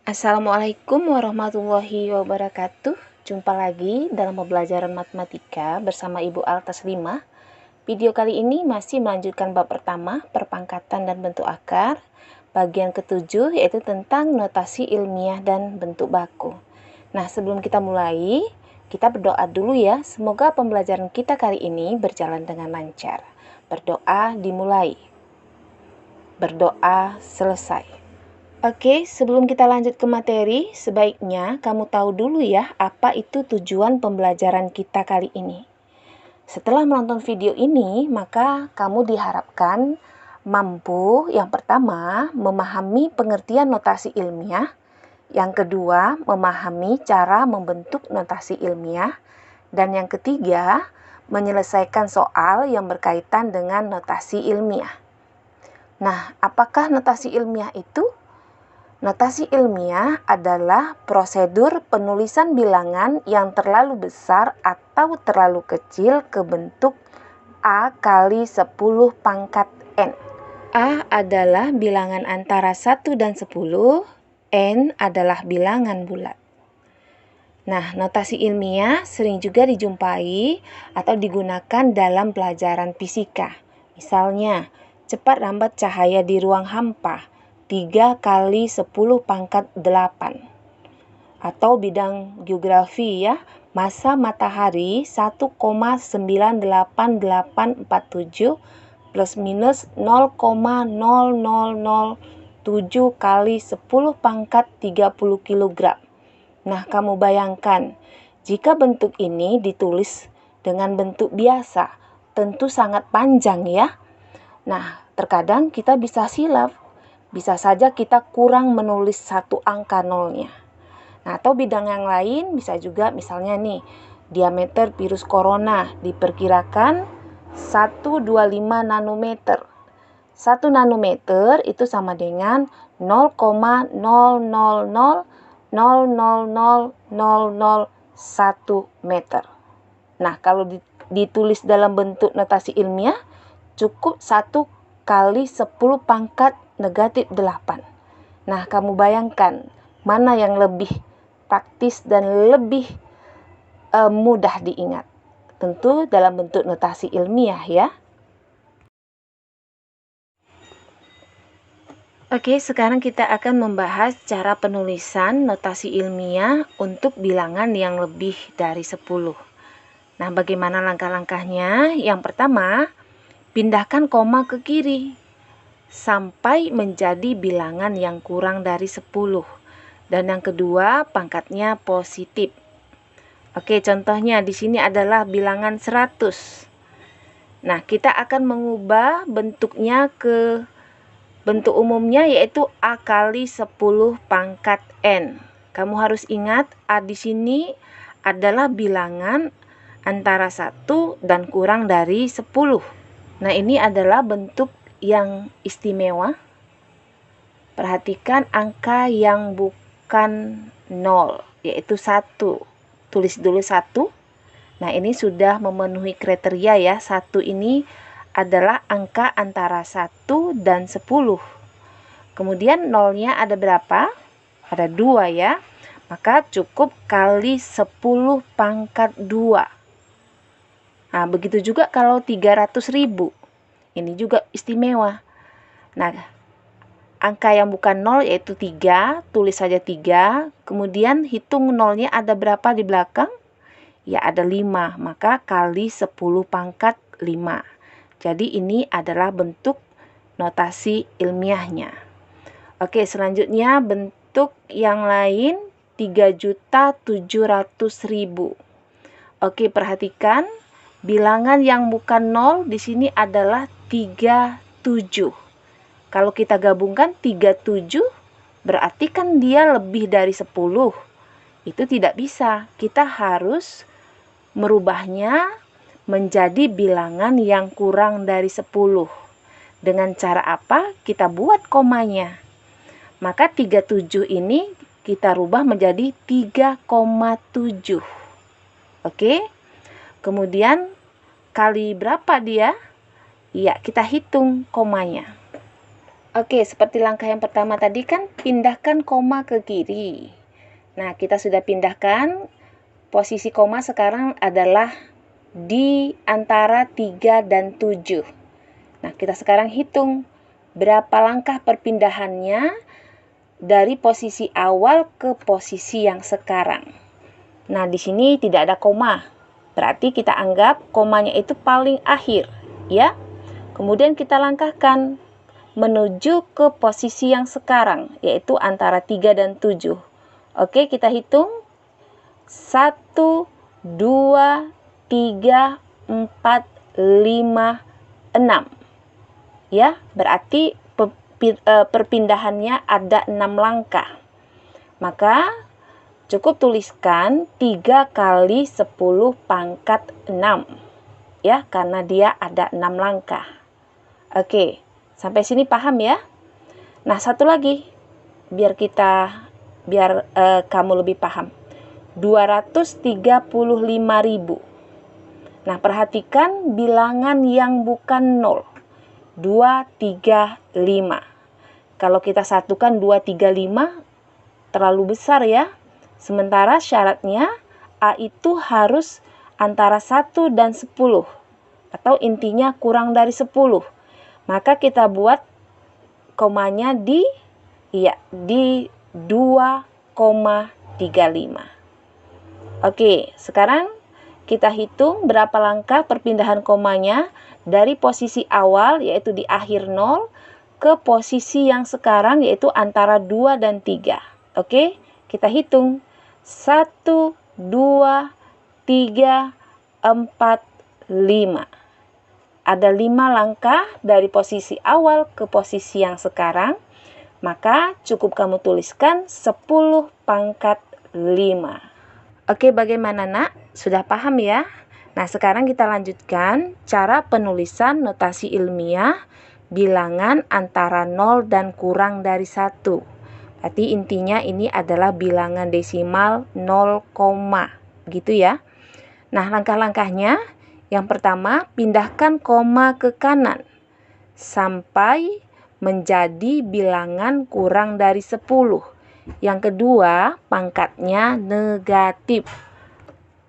Assalamualaikum warahmatullahi wabarakatuh. Jumpa lagi dalam pembelajaran matematika bersama Ibu Altaslimah. Video kali ini masih melanjutkan bab pertama, perpangkatan dan bentuk akar. Bagian ketujuh yaitu tentang notasi ilmiah dan bentuk baku. Nah, sebelum kita mulai, kita berdoa dulu ya. Semoga pembelajaran kita kali ini berjalan dengan lancar. Berdoa dimulai. Berdoa selesai. Oke, sebelum kita lanjut ke materi, sebaiknya kamu tahu dulu ya apa itu tujuan pembelajaran kita kali ini. Setelah menonton video ini, maka kamu diharapkan mampu yang pertama memahami pengertian notasi ilmiah, yang kedua memahami cara membentuk notasi ilmiah, dan yang ketiga menyelesaikan soal yang berkaitan dengan notasi ilmiah. Nah, apakah notasi ilmiah itu? Notasi ilmiah adalah prosedur penulisan bilangan yang terlalu besar atau terlalu kecil ke bentuk A kali 10 pangkat N. A adalah bilangan antara 1 dan 10, N adalah bilangan bulat. Nah, notasi ilmiah sering juga dijumpai atau digunakan dalam pelajaran fisika. Misalnya, cepat lambat cahaya di ruang hampa 3 kali 10 pangkat 8. Atau bidang geografi ya, massa matahari 1,98847 plus minus 0,0007 kali 10 pangkat 30 kg. Nah, kamu bayangkan, jika bentuk ini ditulis dengan bentuk biasa, tentu sangat panjang ya. Nah, terkadang kita bisa silap. Bisa saja kita kurang menulis satu angka nolnya. Nah, atau bidang yang lain bisa juga misalnya nih, diameter virus corona diperkirakan 125 nanometer. 1 nanometer itu sama dengan 0,000000001 meter. Nah, kalau ditulis dalam bentuk notasi ilmiah, cukup 1 kali 10 pangkat negatif 8. Nah, kamu bayangkan mana yang lebih praktis dan lebih mudah diingat. Tentu dalam bentuk notasi ilmiah ya. Oke, sekarang kita akan membahas cara penulisan notasi ilmiah untuk bilangan yang lebih dari 10. Nah, bagaimana langkah-langkahnya? Yang pertama, pindahkan koma ke kiri sampai menjadi bilangan yang kurang dari 10. Dan yang kedua, pangkatnya positif. Oke, contohnya di sini adalah bilangan 100. Nah, kita akan mengubah bentuknya ke bentuk umumnya yaitu A kali 10 pangkat N. Kamu harus ingat A di sini adalah bilangan antara 1 dan kurang dari 10. Nah, ini adalah bentuk yang istimewa. Perhatikan angka yang bukan 0, yaitu 1. Tulis dulu 1. Nah, ini sudah memenuhi kriteria ya. 1 ini adalah angka antara 1 dan 10. Kemudian nolnya ada berapa? Ada 2 ya. Maka cukup kali 10 pangkat 2. Nah, begitu juga kalau 300.000. Ini juga istimewa. Nah, angka yang bukan 0 yaitu 3, tulis saja 3. Kemudian hitung nolnya ada berapa di belakang? Ya, ada 5. Maka kali 10 pangkat 5. Jadi ini adalah bentuk notasi ilmiahnya. Oke, selanjutnya bentuk yang lain 3.700.000. Oke, perhatikan bilangan yang bukan 0 di sini adalah 37. Kalau kita gabungkan 37 berarti kan dia lebih dari 10. Itu tidak bisa. Kita harus merubahnya menjadi bilangan yang kurang dari 10. Dengan cara apa? Kita buat komanya. Maka 37 ini kita rubah menjadi 3,7. Oke? Kemudian kali berapa dia? Ya, kita hitung komanya. Oke, seperti langkah yang pertama tadi kan pindahkan koma ke kiri. Nah, kita sudah pindahkan. Posisi koma sekarang adalah di antara 3 dan 7. Nah, kita sekarang hitung berapa langkah perpindahannya dari posisi awal ke posisi yang sekarang. Nah, di sini tidak ada koma. Berarti kita anggap komanya itu paling akhir, ya. Kemudian kita langkahkan menuju ke posisi yang sekarang, yaitu antara 3 dan 7. Oke, kita hitung. 1, 2, 3, 4, 5, 6. Ya, berarti perpindahannya ada 6 langkah. Maka cukup tuliskan 3 kali 10 pangkat 6. Ya, karena dia ada 6 langkah. Oke, sampai sini paham ya? Nah, satu lagi biar kamu lebih paham. 235.000. Nah, perhatikan bilangan yang bukan 0. 2, 3, 5. Kalau kita satukan 2, 3, 5 terlalu besar ya. Sementara syaratnya A itu harus antara 1 dan 10. Atau intinya kurang dari 10. Maka kita buat komanya di 2,35. Oke, sekarang kita hitung berapa langkah perpindahan komanya dari posisi awal yaitu di akhir 0 ke posisi yang sekarang yaitu antara 2 dan 3. Oke, kita hitung. 1, 2, 3, 4, 5. Ada 5 langkah dari posisi awal ke posisi yang sekarang, maka cukup kamu tuliskan 10 pangkat 5. Oke, bagaimana nak? Sudah paham ya? Nah, sekarang kita lanjutkan cara penulisan notasi ilmiah bilangan antara 0 dan kurang dari 1. Berarti intinya ini adalah bilangan desimal 0, gitu ya. Nah, langkah-langkahnya yang pertama, pindahkan koma ke kanan sampai menjadi bilangan kurang dari 10. Yang kedua, pangkatnya negatif.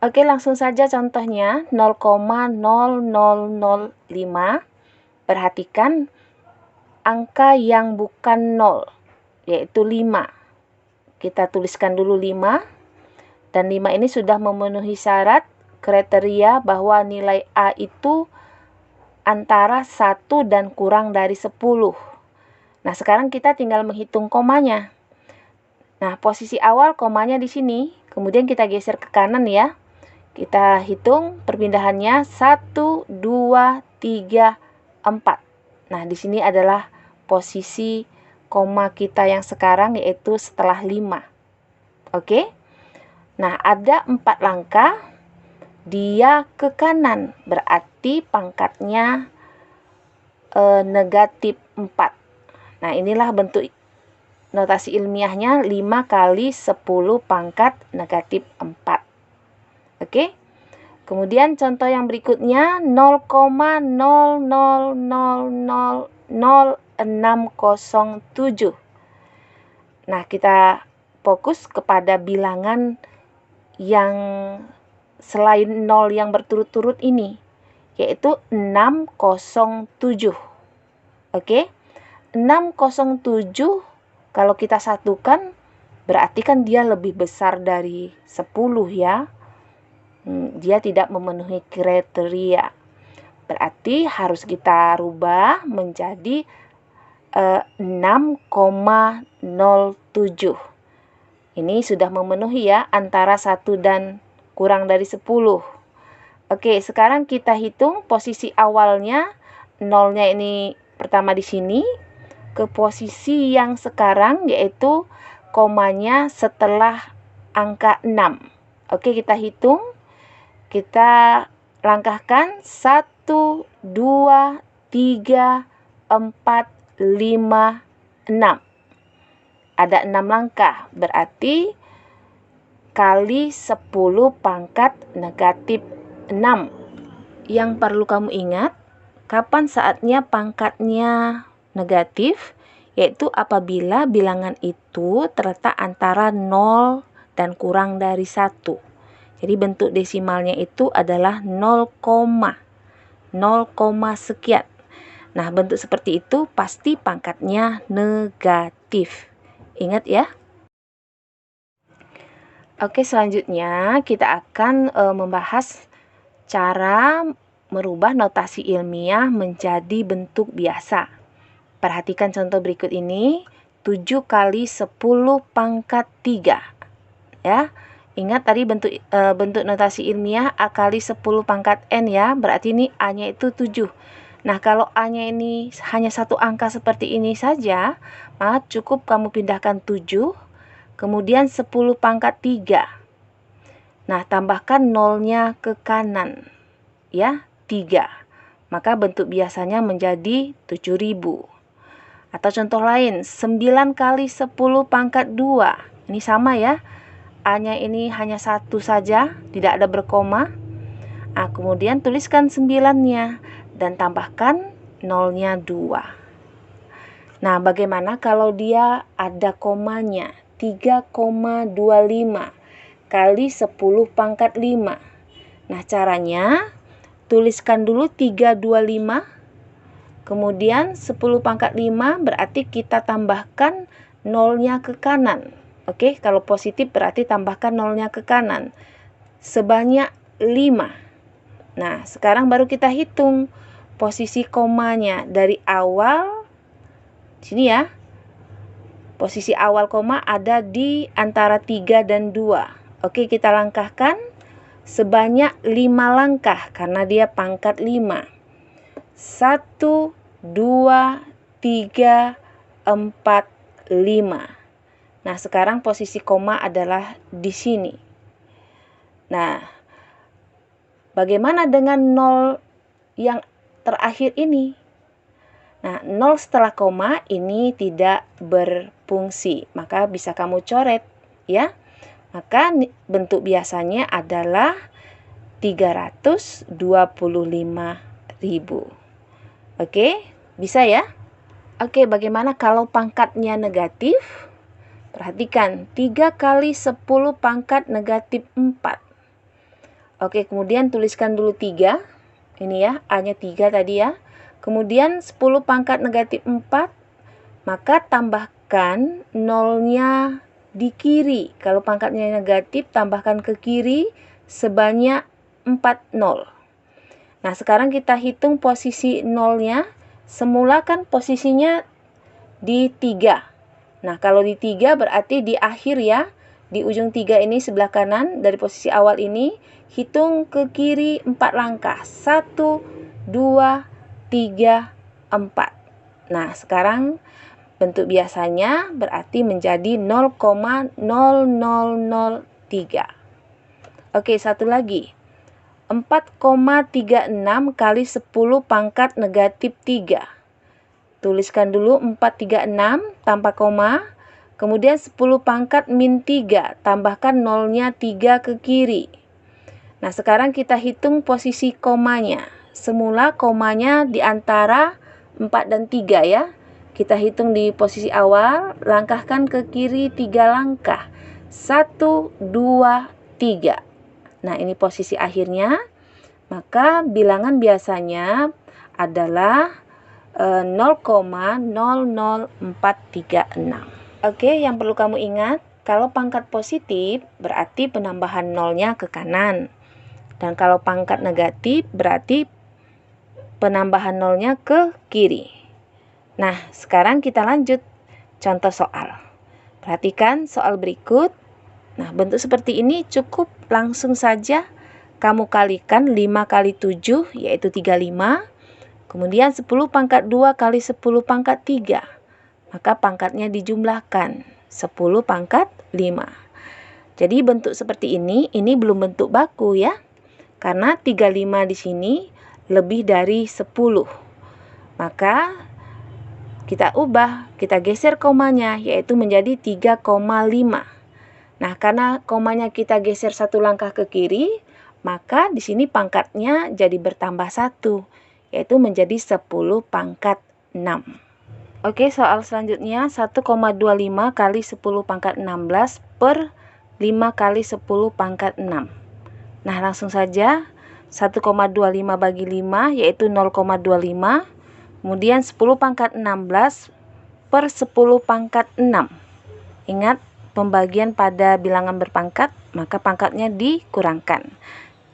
Oke, langsung saja contohnya 0,0005. Perhatikan angka yang bukan 0, yaitu 5. Kita tuliskan dulu 5. Dan 5 ini sudah memenuhi syarat kriteria bahwa nilai A itu antara 1 dan kurang dari 10. Nah, sekarang kita tinggal menghitung komanya. Nah, posisi awal komanya di sini. Kemudian kita geser ke kanan ya. Kita hitung perpindahannya 1, 2, 3, 4. Nah, di sini adalah posisi koma kita yang sekarang yaitu setelah 5. Oke? Nah, ada 4 langkah. Dia ke kanan, berarti pangkatnya negatif 4. Nah, inilah bentuk notasi ilmiahnya 5 kali 10 pangkat negatif 4. Oke? Kemudian contoh yang berikutnya 0,00000607. Nah, kita fokus kepada bilangan yang selain 0 yang berturut-turut ini, yaitu 607. Oke? 607 kalau kita satukan berarti kan dia lebih besar dari 10 ya. Dia tidak memenuhi kriteria. Berarti harus kita rubah menjadi 6,07. Ini sudah memenuhi ya antara 1 dan kurang dari 10. Oke, sekarang kita hitung posisi awalnya. 0-nya ini pertama di sini. Ke posisi yang sekarang yaitu komanya setelah angka 6. Oke, kita hitung. Kita langkahkan 1, 2, 3, 4, 5, 6. Ada 6 langkah. Berarti kali 10 pangkat negatif 6. Yang perlu kamu ingat, kapan saatnya pangkatnya negatif? yaitu apabila bilangan itu terletak antara 0 dan kurang dari 1. Jadi bentuk desimalnya itu adalah 0, 0, sekian. Nah, bentuk seperti itu pasti pangkatnya negatif. Ingat ya. Oke, selanjutnya kita akan membahas cara merubah notasi ilmiah menjadi bentuk biasa. Perhatikan contoh berikut ini, 7 kali 10 pangkat 3. Ya, ingat tadi bentuk notasi ilmiah A kali 10 pangkat N ya, berarti ini A-nya itu 7. Nah, kalau A-nya ini hanya satu angka seperti ini saja, maka cukup kamu pindahkan 7, kemudian 10 pangkat 3. Nah, tambahkan nolnya ke kanan, ya, 3. Maka bentuk biasanya menjadi 7.000. Atau contoh lain, 9 kali 10 pangkat 2. Ini sama ya, A-nya ini hanya satu saja, tidak ada berkoma. Nah, kemudian tuliskan 9-nya. Dan tambahkan nolnya 2. Nah, bagaimana kalau dia ada komanya? 3,25 kali 10 pangkat 5. Nah, caranya tuliskan dulu 325, kemudian 10 pangkat 5 berarti kita tambahkan nolnya ke kanan. Oke, kalau positif berarti tambahkan nolnya ke kanan. Sebanyak 5. Nah, sekarang baru kita hitung posisi komanya dari awal, sini ya, posisi awal koma ada di antara 3 dan 2. Oke, kita langkahkan sebanyak 5 langkah karena dia pangkat 5. 1, 2, 3, 4, 5. Nah, sekarang posisi koma adalah di sini. Nah, bagaimana dengan 0 yang terakhir ini? Nah, 0 setelah koma ini tidak berfungsi, maka bisa kamu coret ya. Maka bentuk biasanya adalah 325.000. Oke, bisa ya? Oke, bagaimana kalau pangkatnya negatif? Perhatikan, 3 kali 10 pangkat negatif 4. Oke, kemudian tuliskan dulu 3. Ini ya, A-nya 3 tadi ya. Kemudian 10 pangkat negatif 4, maka tambahkan nolnya di kiri. Kalau pangkatnya negatif, tambahkan ke kiri sebanyak 4 nol. Nah, sekarang kita hitung posisi nolnya. Semula kan posisinya di 3. Nah, kalau di 3 berarti di akhir ya. Di ujung 3 ini sebelah kanan dari posisi awal ini. Hitung ke kiri 4 langkah. 1, 2, 3, 4. Nah, sekarang bentuk biasanya berarti menjadi 0,0003. Oke, satu lagi. 4,36 kali 10 pangkat negatif 3. Tuliskan dulu 436 tanpa koma. Kemudian 10 pangkat min 3. Tambahkan nolnya 3 ke kiri. Nah, sekarang kita hitung posisi komanya. Semula komanya di antara 4 dan 3 ya. Kita hitung di posisi awal, langkahkan ke kiri 3 langkah. 1, 2, 3. Nah, ini posisi akhirnya. Maka bilangan biasanya adalah 0,00436. Oke, yang perlu kamu ingat, kalau pangkat positif berarti penambahan nolnya ke kanan. Dan kalau pangkat negatif berarti penambahan nolnya ke kiri. Nah, sekarang kita lanjut contoh soal. Perhatikan soal berikut. Nah, bentuk seperti ini cukup langsung saja kamu kalikan 5 kali 7 yaitu 35. Kemudian 10 pangkat 2 kali 10 pangkat 3. Maka pangkatnya dijumlahkan 10 pangkat 5. Jadi bentuk seperti ini belum bentuk baku ya. Karena 35 di sini lebih dari 10. Maka kita ubah, kita geser komanya yaitu menjadi 3,5. Nah, karena komanya kita geser satu langkah ke kiri, maka di sini pangkatnya jadi bertambah 1, yaitu menjadi 10 pangkat 6. Oke, soal selanjutnya 1,25 kali 10 pangkat 16 per 5 kali 10 pangkat 6. Nah, langsung saja 1,25 bagi 5 yaitu 0,25. Kemudian 10 pangkat 16 per 10 pangkat 6. Ingat, pembagian pada bilangan berpangkat, maka pangkatnya dikurangkan.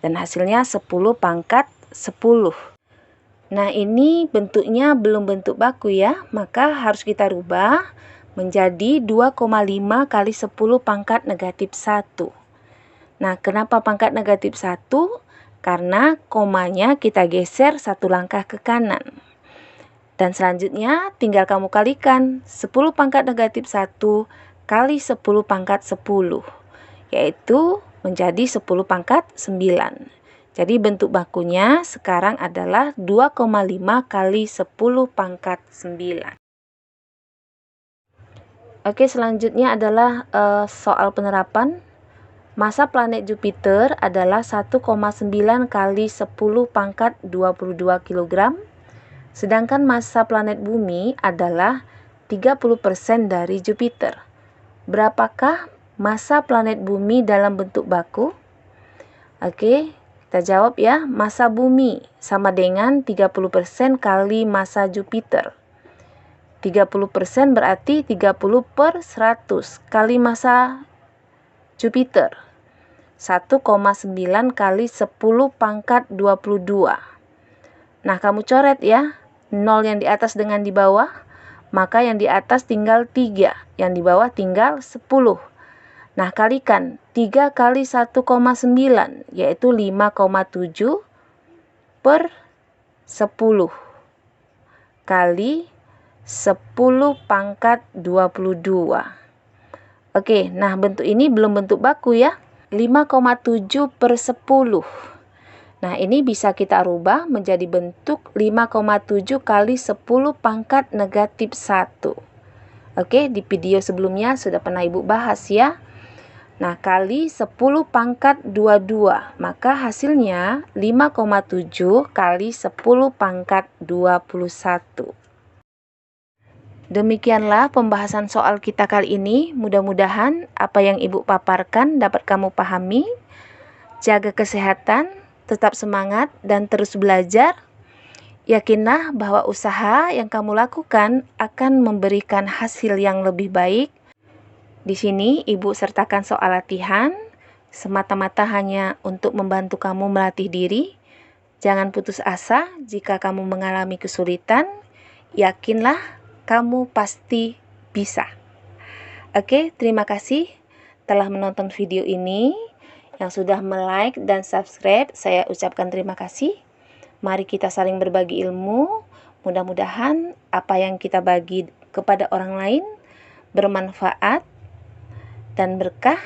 Dan hasilnya 10 pangkat 10. Nah, ini bentuknya belum bentuk baku ya, maka harus kita rubah menjadi 2,5 kali 10 pangkat negatif 1. Nah, kenapa pangkat negatif 1? Karena komanya kita geser satu langkah ke kanan. Dan selanjutnya tinggal kamu kalikan 10 pangkat negatif 1 kali 10 pangkat 10, yaitu menjadi 10 pangkat 9. Jadi bentuk bakunya sekarang adalah 2,5 kali 10 pangkat 9. Oke, selanjutnya adalah soal penerapan. Masa planet Jupiter adalah 1,9 kali 10 pangkat 22 kg. Sedangkan massa planet Bumi adalah 30% dari Jupiter. Berapakah massa planet Bumi dalam bentuk baku? Oke, kita jawab ya. Massa Bumi sama dengan 30% kali massa Jupiter. 30% berarti 30 per 100 kali massa Jupiter. 1,9 kali 10 pangkat 22. Nah, kamu coret ya. 0 yang di atas dengan di bawah. Maka yang di atas tinggal 3. Yang di bawah tinggal 10. Nah, kalikan 3 kali 1,9 yaitu 5,7 per 10 kali 10 pangkat 22. Oke, nah bentuk ini belum bentuk baku ya. 5,7 per 10. Nah, ini bisa kita rubah menjadi bentuk 5,7 kali 10 pangkat negatif 1. Oke, di video sebelumnya sudah pernah Ibu bahas ya. Nah, kali 10 pangkat 22, maka hasilnya 5,7 kali 10 pangkat 21. Demikianlah pembahasan soal kita kali ini. Mudah-mudahan apa yang Ibu paparkan dapat kamu pahami. Jaga kesehatan, tetap semangat, dan terus belajar. Yakinlah bahwa usaha yang kamu lakukan akan memberikan hasil yang lebih baik. Di sini Ibu sertakan soal latihan, semata-mata hanya untuk membantu kamu melatih diri. Jangan putus asa jika kamu mengalami kesulitan. Yakinlah kamu pasti bisa. Oke, terima kasih telah menonton video ini. Yang sudah like dan subscribe, saya ucapkan terima kasih. Mari kita saling berbagi ilmu. Mudah-mudahan apa yang kita bagi kepada orang lain bermanfaat dan berkah.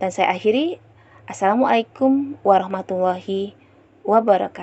Dan saya akhiri. Assalamualaikum warahmatullahi wabarakatuh.